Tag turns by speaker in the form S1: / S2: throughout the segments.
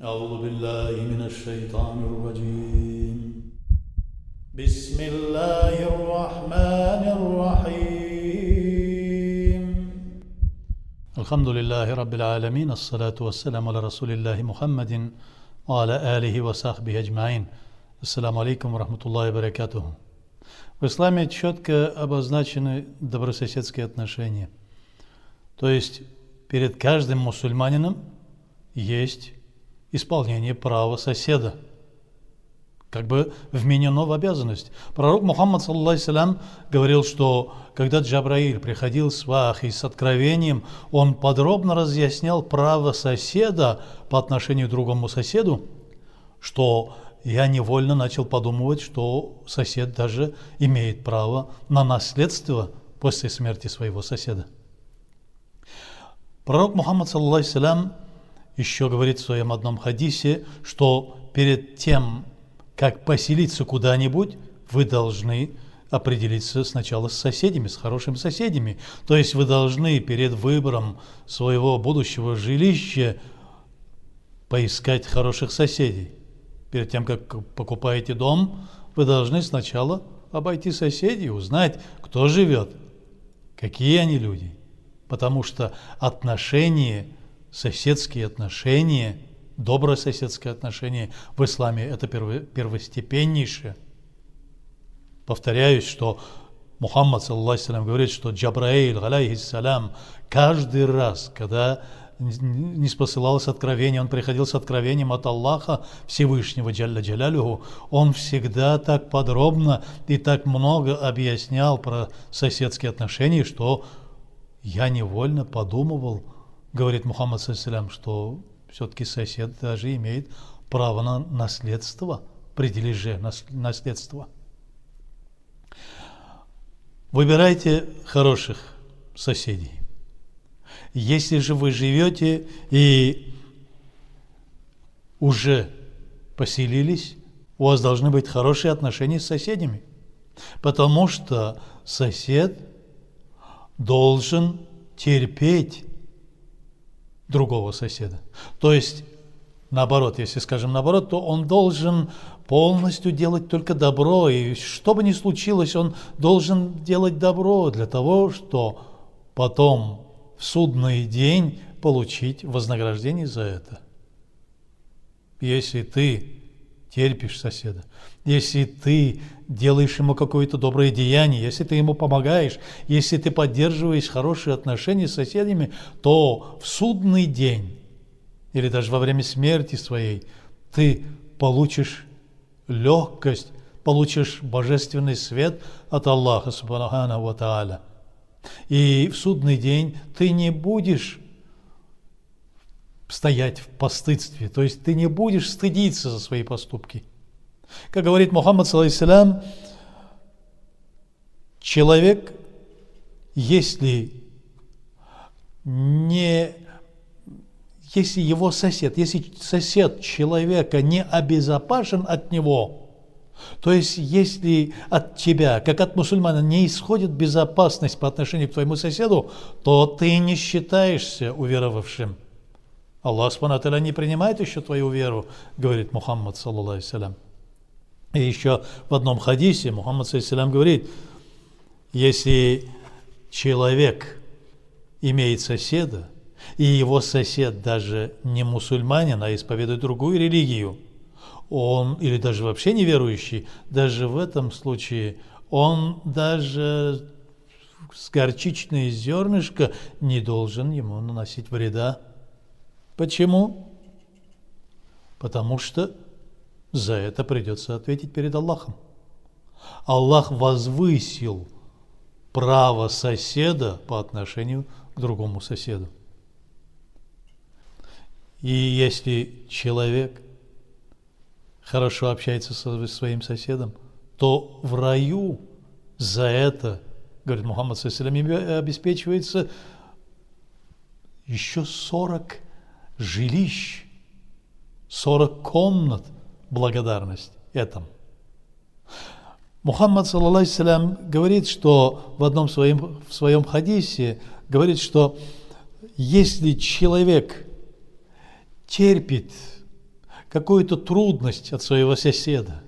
S1: أعوذ بالله من الشيطان الرجيم بسم الله الرحمن الرحيم الحمد لله رب العالمين الصلاة والسلام على رسول الله محمد وعلى آله وصحبه أجمعين. Ассаламу алейкум рахматуллахи баракатуху. В исламе четко обозначены добрососедские отношения. То есть перед каждым мусульманином есть исполнение права соседа. Как бы вменено в обязанность. Пророк Мухаммад ﷺ говорил, что когда Джабраиль приходил с вахи с откровением, он подробно разъяснял право соседа по отношению к другому соседу, что я невольно начал подумывать, что сосед даже имеет право на наследство после смерти своего соседа. Пророк Мухаммад ﷺ еще говорит в своем одном хадисе, что перед тем, как поселиться куда-нибудь, вы должны определиться сначала с соседями, с хорошими соседями. То есть вы должны перед выбором своего будущего жилища поискать хороших соседей. Перед тем, как покупаете дом, вы должны сначала обойти соседей, узнать, кто живет, какие они люди. Потому что соседские отношения, добрососедские отношения в исламе – это первостепеннейшее. Повторяюсь, что Мухаммад ﷺ говорит, что Джабраиль алейхиссалям каждый раз, когда не спосылалось откровение, он приходил с откровением от Аллаха Всевышнего Джалля Джалялюху, он всегда так подробно и так много объяснял про соседские отношения, что я невольно подумывал, говорит Мухаммад ﷺ, что все-таки сосед даже имеет право на наследство, определить же наследство. Выбирайте хороших соседей. Если же вы живете и уже поселились, у вас должны быть хорошие отношения с соседями, потому что сосед должен терпеть другого соседа. То есть, наоборот, если скажем наоборот, то он должен полностью делать только добро, и что бы ни случилось, он должен делать добро для того, чтобы потом в судный день получить вознаграждение за это. Если ты терпишь соседа, если ты делаешь ему какое-то доброе деяние, если ты ему помогаешь, если ты поддерживаешь хорошие отношения с соседями, то в судный день или даже во время смерти своей ты получишь легкость, получишь божественный свет от Аллаха Субханаху ва Тааля. И в судный день ты не будешь стоять в постыдстве, то есть ты не будешь стыдиться за свои поступки. Как говорит Мухаммад ﷺ, человек, если сосед человека не обезопасен от него, то есть если от тебя, как от мусульмана, не исходит безопасность по отношению к твоему соседу, то ты не считаешься уверовавшим. Аллах Субхану ва Тааля не принимает еще твою веру, говорит Мухаммад саллаллаху алейхи ва саллям. И еще в одном хадисе Мухаммад саллаллаху алейхи ва саллям говорит, если человек имеет соседа, и его сосед даже не мусульманин, а исповедует другую религию, он, или даже вообще неверующий, даже в этом случае он даже с горчичное зернышко не должен ему наносить вреда. Почему? Потому что за это придется ответить перед Аллахом. Аллах возвысил право соседа по отношению к другому соседу. И если человек хорошо общается со своим соседом, то в раю за это, говорит Мухаммад ﷺ, обеспечивается еще 40 жилищ, 40 комнат благодарность этому. Мухаммад ﷺ говорит, что в своем хадисе говорит, что если человек терпит какую-то трудность от своего соседа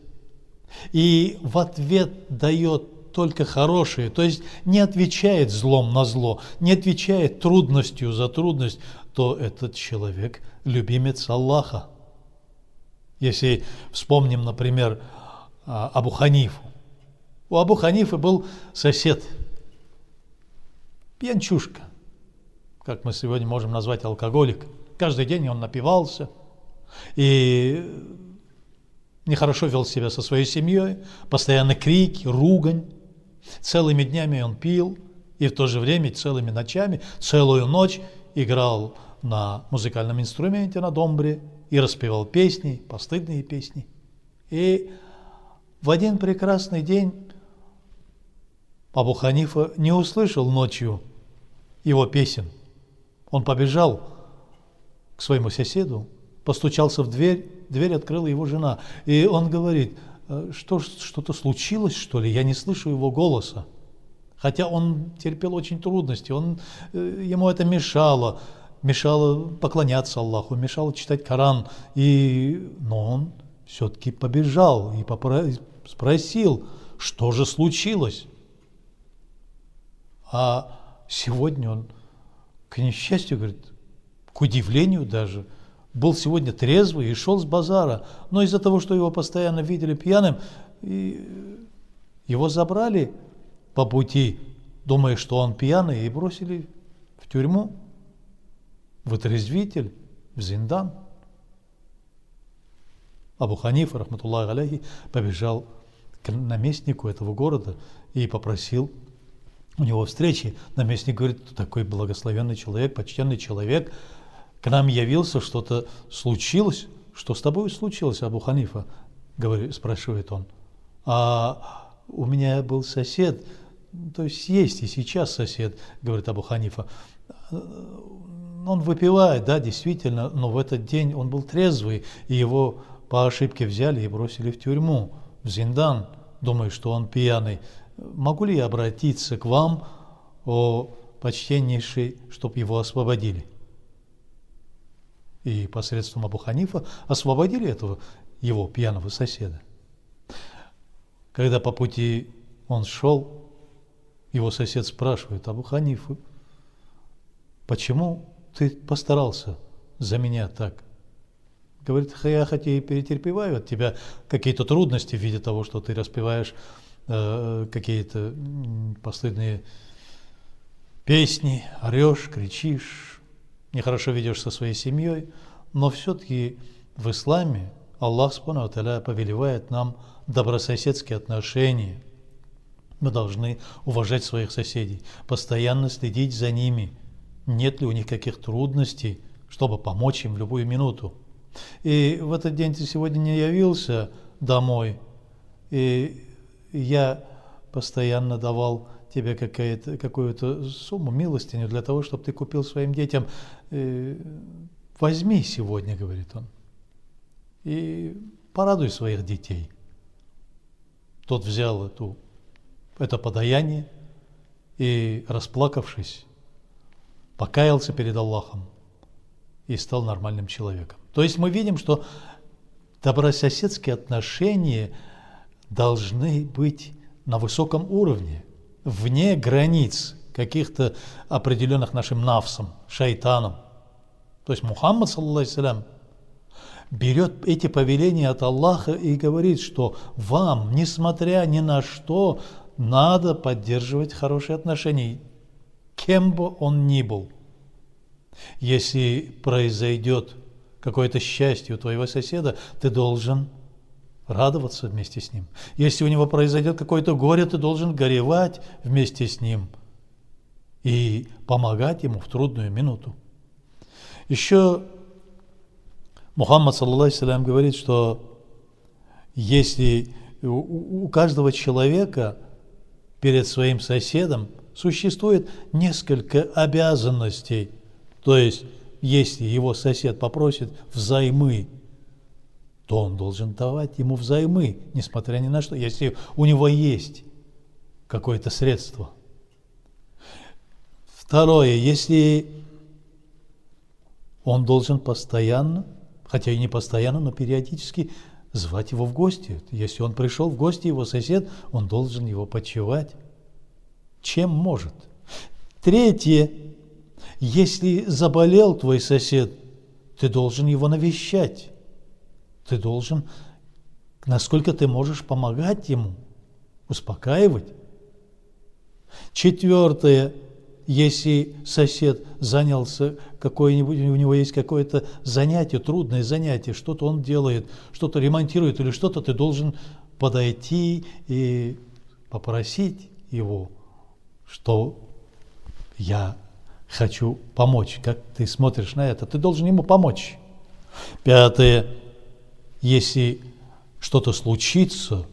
S1: и в ответ дает только хорошее, то есть не отвечает злом на зло, не отвечает трудностью за трудность, то этот человек любимец Аллаха. Если вспомним, например, Абу Ханифу. У Абу Ханифы был сосед, пьянчушка, как мы сегодня можем назвать алкоголик. Каждый день он напивался и нехорошо вел себя со своей семьей, постоянно крики, ругань. Целыми днями он пил и в то же время целыми ночами, целую ночь играл на музыкальном инструменте, на домбре и распевал песни, постыдные песни. И в один прекрасный день Абу Ханифа не услышал ночью его песен. Он побежал к своему соседу, постучался в дверь, дверь открыла его жена. И он говорит: что-то случилось, что ли? Я не слышу его голоса. Хотя он терпел очень трудности, ему это мешало поклоняться Аллаху, мешало читать Коран. Но он все-таки побежал и спросил, что же случилось. А сегодня он, к несчастью, говорит, к удивлению даже, был сегодня трезвый и шел с базара, но из-за того, что его постоянно видели пьяным, его забрали по пути, думая, что он пьяный, и бросили в тюрьму, в отрезвитель, в зиндан. Абу Ханифа, рахматуллахи алейхи, побежал к наместнику этого города и попросил у него встречи. Наместник говорит: такой благословенный человек, почтенный человек, к нам явился, что-то случилось. Что с тобой случилось, Абу Ханифа? Спрашивает он. А у меня был сосед, то есть и сейчас сосед, говорит Абу Ханифа. Он выпивает, да, действительно, но в этот день он был трезвый, и его по ошибке взяли и бросили в тюрьму, в зиндан, думая, что он пьяный. Могу ли я обратиться к вам, о почтеннейший, чтобы его освободили? И посредством Абу Ханифа освободили его пьяного соседа. Когда по пути он шел, его сосед спрашивает: Абу Ханифа, почему ты постарался за меня так? Говорит: я хотя и перетерпеваю от тебя какие-то трудности в виде того, что ты распеваешь какие-то постыдные песни, орешь, кричишь, нехорошо ведешь со своей семьей, но все-таки в исламе Аллах Субхану ва Тааля повелевает нам добрососедские отношения. Мы должны уважать своих соседей, постоянно следить за ними, нет ли у них каких трудностей, чтобы помочь им в любую минуту. И в этот день ты сегодня не явился домой, и я постоянно давал тебе какую-то сумму, милостиню, для того, чтобы ты купил своим детям. Возьми сегодня, говорит он, и порадуй своих детей. Тот взял это подаяние и, расплакавшись, покаялся перед Аллахом и стал нормальным человеком. То есть мы видим, что добрососедские отношения должны быть на высоком уровне, вне границ каких-то определенных нашим нафсом, шайтаном. То есть Мухаммад, саллаллаху алейхи, берет эти повеления от Аллаха и говорит, что вам, несмотря ни на что, надо поддерживать хорошие отношения, кем бы он ни был. Если произойдет какое-то счастье у твоего соседа, ты должен радоваться вместе с ним. Если у него произойдет какое-то горе, ты должен горевать вместе с ним и помогать ему в трудную минуту. Еще Мухаммад, саллаллаху алейхи, говорит, что если у каждого человека перед своим соседом существует несколько обязанностей, то есть если его сосед попросит взаймы, то он должен давать ему взаймы, несмотря ни на что, если у него есть какое-то средство. Второе, если он должен постоянно хотя и не постоянно, но периодически звать его в гости. Если он пришел в гости, его сосед, он должен его почивать. Чем может? Третье. Если заболел твой сосед, ты должен его навещать. Ты должен, насколько ты можешь, помогать ему, успокаивать. Четвертое. Если сосед занялся какое-нибудь, у него есть какое-то занятие, трудное занятие, что-то он делает, что-то ремонтирует или что-то, ты должен подойти и попросить его, что я хочу помочь. Как ты смотришь на это? Ты должен ему помочь. Пятое. Если что-то случится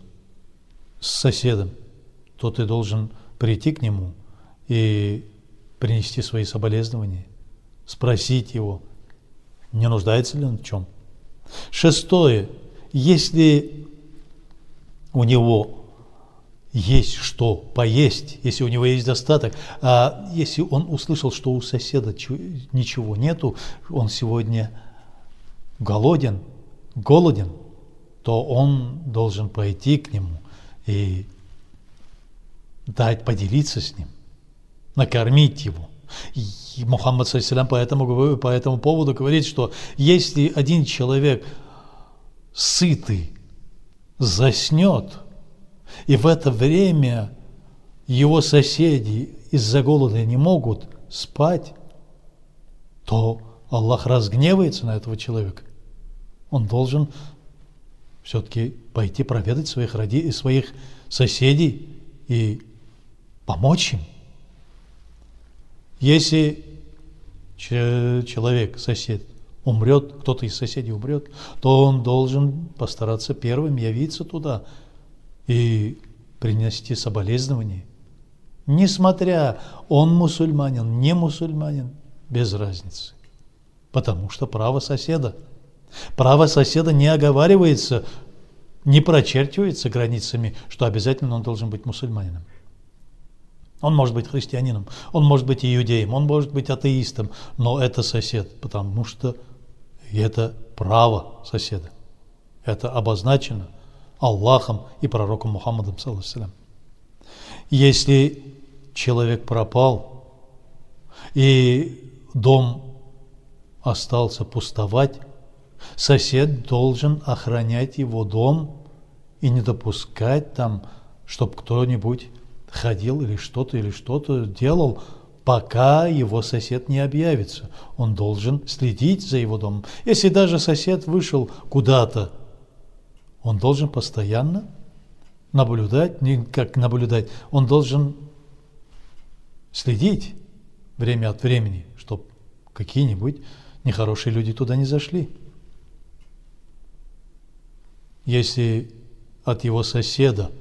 S1: с соседом, то ты должен прийти к нему и принести свои соболезнования, спросить его, не нуждается ли он в чем. Шестое. Если у него есть что поесть, если у него есть достаток, а если он услышал, что у соседа ничего нету, он сегодня голоден, то он должен пойти к нему и поделиться с ним, накормить его. И Мухаммад ﷺ по этому поводу говорит, что если один человек сытый заснет, и в это время его соседи из-за голода не могут спать, то Аллах разгневается на этого человека. Он должен все-таки пойти проведать своих соседей и помочь им. Если человек, сосед, умрет, кто-то из соседей умрет, то он должен постараться первым явиться туда и принести соболезнования. Несмотря, он мусульманин, не мусульманин, без разницы. Потому что право соседа не оговаривается, не прочерчивается границами, что обязательно он должен быть мусульманином. Он может быть христианином, он может быть иудеем, он может быть атеистом, но это сосед, потому что это право соседа. Это обозначено Аллахом и пророком Мухаммадом ﷺ. Если человек пропал и дом остался пустовать, сосед должен охранять его дом и не допускать там, чтобы кто-нибудь ходил или что-то делал, пока его сосед не объявится. Он должен следить за его домом. Если даже сосед вышел куда-то, он должен постоянно наблюдать, он должен следить время от времени, чтобы какие-нибудь нехорошие люди туда не зашли. Если от его соседа,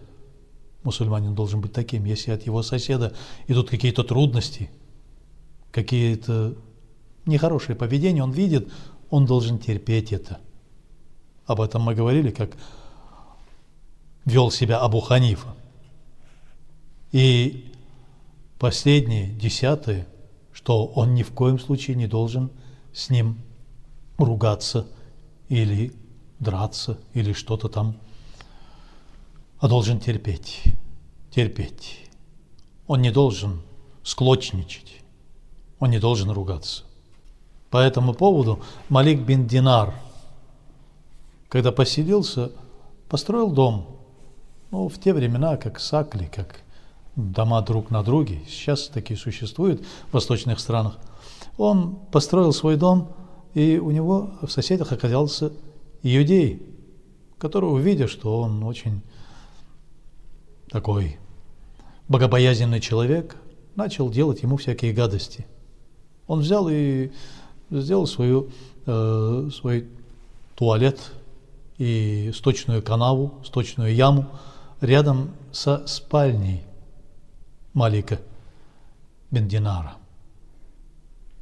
S1: мусульманин должен быть таким, если от его соседа идут какие-то трудности, какие-то нехорошие поведения, он видит, он должен терпеть это. Об этом мы говорили, как вел себя Абу Ханифа. И последнее, 10, что он ни в коем случае не должен с ним ругаться или драться, или что-то там, а должен терпеть. Он не должен склочничать, он не должен ругаться. По этому поводу Малик бин Динар, когда поселился, построил дом. В те времена, как сакли, как дома друг на друге, сейчас такие существуют в восточных странах. Он построил свой дом, и у него в соседях оказался иудей, который, увидя, что он очень такой богобоязненный человек, начал делать ему всякие гадости. Он взял и сделал свой туалет и сточную канаву, сточную яму рядом со спальней Малика бин Динара.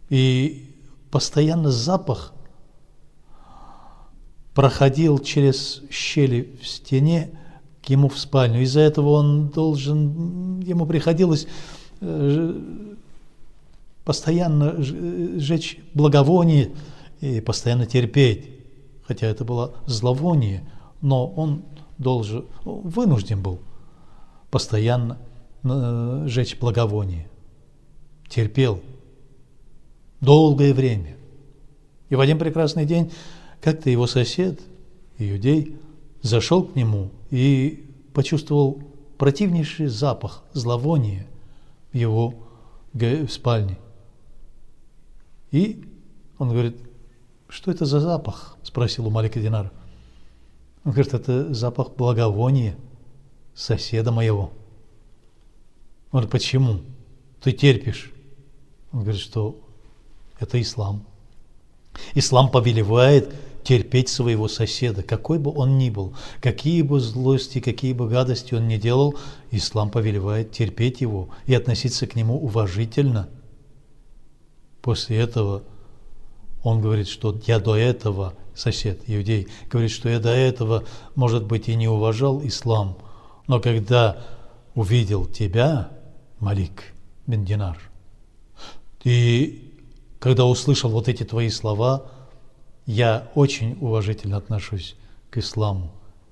S1: И постоянно запах проходил через щели в стене к ему в спальню. Из-за этого ему приходилось постоянно жечь благовоние и постоянно терпеть. хотя это было зловоние, но он вынужден был постоянно жечь благовоние. Терпел долгое время. И в один прекрасный день как-то его сосед, иудей, зашел к нему и почувствовал противнейший запах зловония в его спальне. И он говорит: что это за запах? Спросил у Малика Динара. Он говорит: это запах благовония соседа моего. Он говорит: почему? Ты терпишь? Он говорит, что это ислам. Ислам повелевает терпеть своего соседа, какой бы он ни был, какие бы злости, какие бы гадости он ни делал, ислам повелевает терпеть его и относиться к нему уважительно. После этого он говорит, что я до этого, сосед, иудей, говорит, что я до этого, может быть, и не уважал ислам, но когда увидел тебя, Малик бин Динар, и когда услышал вот эти твои слова, я очень уважительно отношусь к исламу,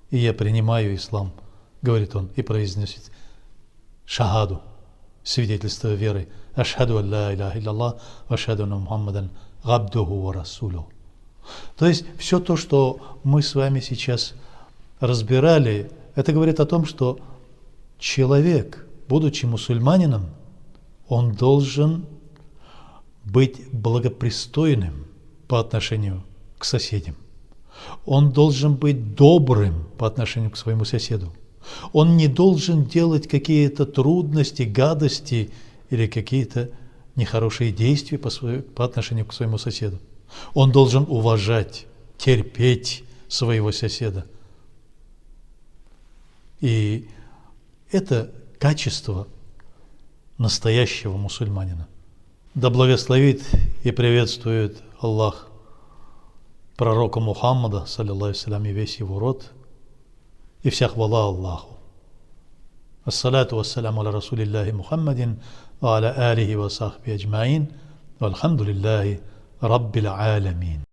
S1: и я принимаю ислам, говорит он, и произносит шахаду, свидетельство веры. Ашхаду алла илляха илляллах, ва ашхаду анна Мухаммадан абдуху ва расулюху. То есть все то, что мы с вами сейчас разбирали, это говорит о том, что человек, будучи мусульманином, он должен быть благопристойным по отношению к соседям. Он должен быть добрым по отношению к своему соседу. Он не должен делать какие-то трудности, гадости или какие-то нехорошие действия по отношению к своему соседу. Он должен уважать, терпеть своего соседа. И это качество настоящего мусульманина. Да благословит и приветствует Аллах пророка Мухаммада, саллиллаху алейхи, и весь его род, и вся хвала Аллаху. Ассалату вассаляму аля расулиллахи Мухаммадин ва аля алихи ва сахби аджмаин, вальхамдулиллахи раббил аламин.